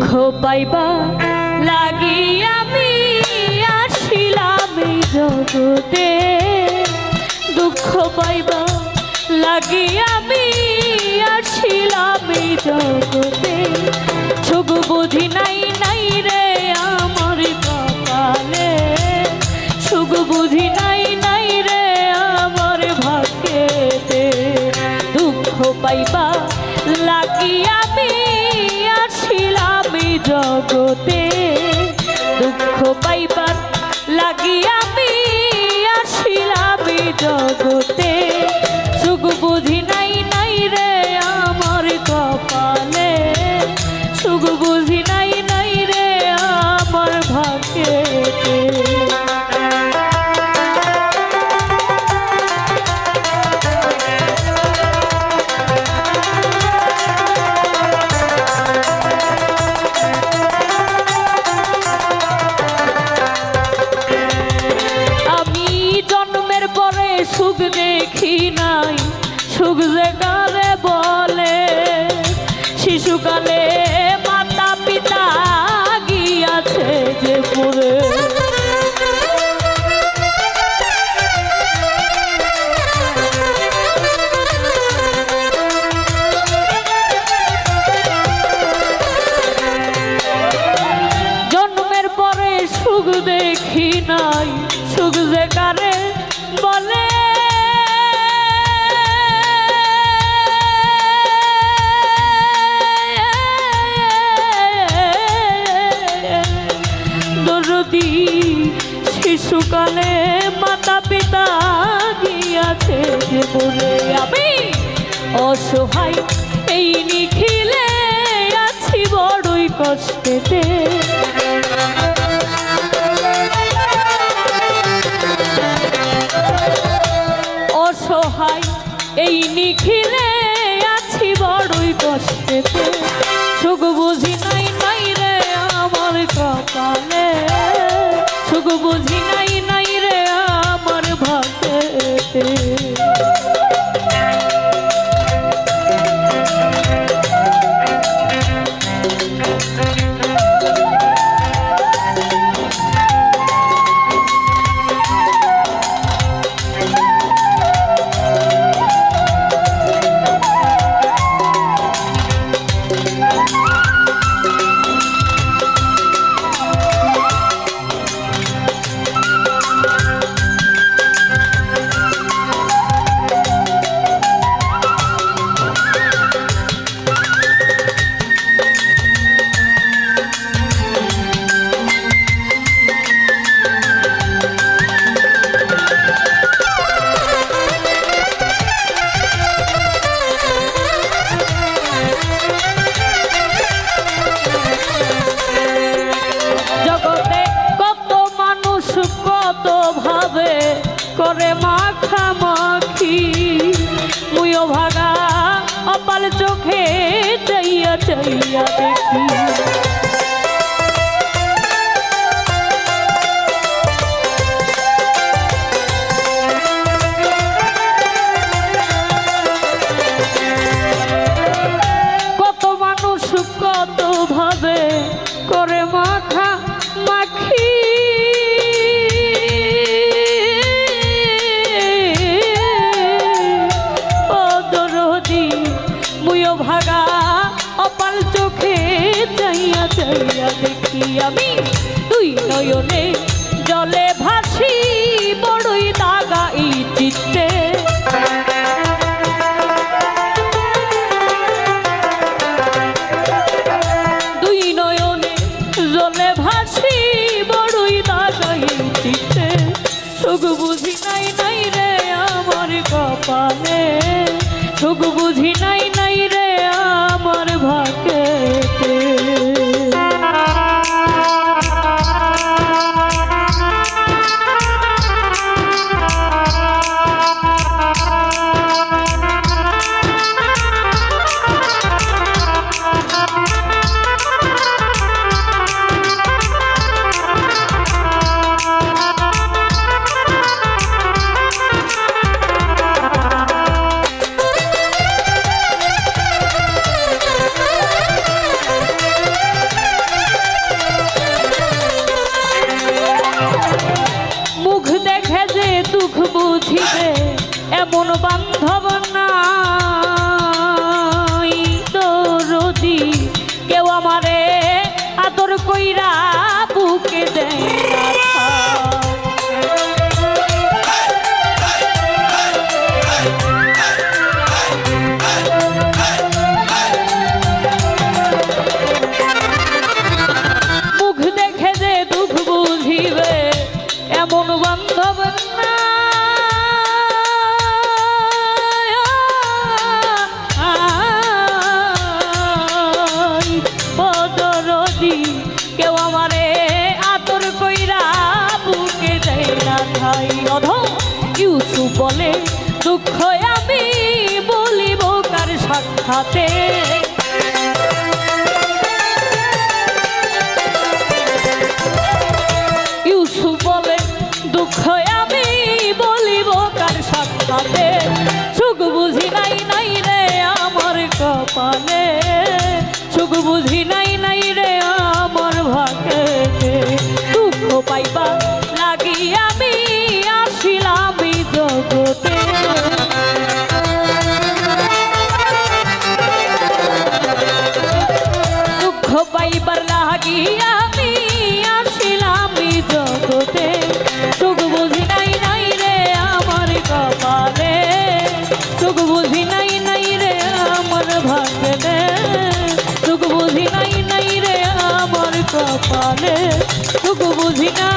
দুঃখ পাইবা লাগি আমি আসিলাম এই জগতে, দুঃখ পাইবা লাগি আমি আসিলাম এই জগতে। সুখ বুঝি নাই নাই রে আমার কপালে, সুখ বুঝি নাই নাই রে আমার ভাগ্যেতে। দুঃখ পাইবা লাগি আমি আসিলাম এই জগতে, দুঃখ পাইবার লাগি আমি আসিলাম এই জগতে। সুখ বুঝি নাই নাই রে আমার কপালে, সুখ বুঝি নাই নাই রে আমার ভাগ্যেতে। সুখ দেখি নাই সুখ যে কালে বলে, শিশুকালে মাতা পিতা গিয়াছে যে পুরে। জন্মের পরে সুখ দেখি নাই সুখ যে কারে বলে, শিশুকালে মাতা পিতা গিয়াছে যে বলে। আমি অসহায় এই নিখিলে আছি বড়ই কষ্টেতে, অসহায় এই নিখিলে আছি বড়ই কষ্টেতে। সুখ বুঝি নাই নাই রে আমার কপালে, সুখ বুঝি নাই নাই রে আমার ভাগ্যেতে। করে মাখামাখি মুইও ভাগা অপাল চোখে চাইয়া চাইয়া দেখি। কত মানুষ কত ভাবে করে মাখা মাখি, ভাগা অপাল চোখে চাইয়া চাইয়া দেখি। আমি দুই নয়নে জলে ভাসি বড়ই দাগা এই চিত্তে, দুই নয়নে জলে ভাসি বড়ই দাগা এই চিত্তে। সুখ বুঝি নাই নাই রে আমার কপালে, সুখ বুঝি নাই নাই রে আমার ভাগ্যেতে। এমন বান্ধব নাই দরদি, কেউ আমারে আদর কইরা বুকে দেয় না ঠাই। মুখ দেখে যে দুঃখ বুঝিবে এমন বান্ধব না, কেউ আমারে আদর কইরা বুকে দেয় না ঠাই। অধম ইউসুফ বলে দুঃখ আমি বলিব কার সাক্ষাতে, ইউসুফ বলে দুঃখ আমি বলিব কার সাক্ষাতে, সুখ বুঝি নাই নাই রে আমার কপালে, সুখ বুঝি নাই নাই রে আমার ভাগে, দুঃখ পাইবা লাগি আমি আসিলাম এই জগতে, দুঃখ পাইবার লাগি আমি আসিলাম এই জগতে, সুখ বুঝি নাই নাই রে আমার কপালে, সুখ বুঝি নাই নাই রে আমার ভাগে, সুখ বুঝি নাই নাই রে আমার কপালে, সুখ বুঝি না।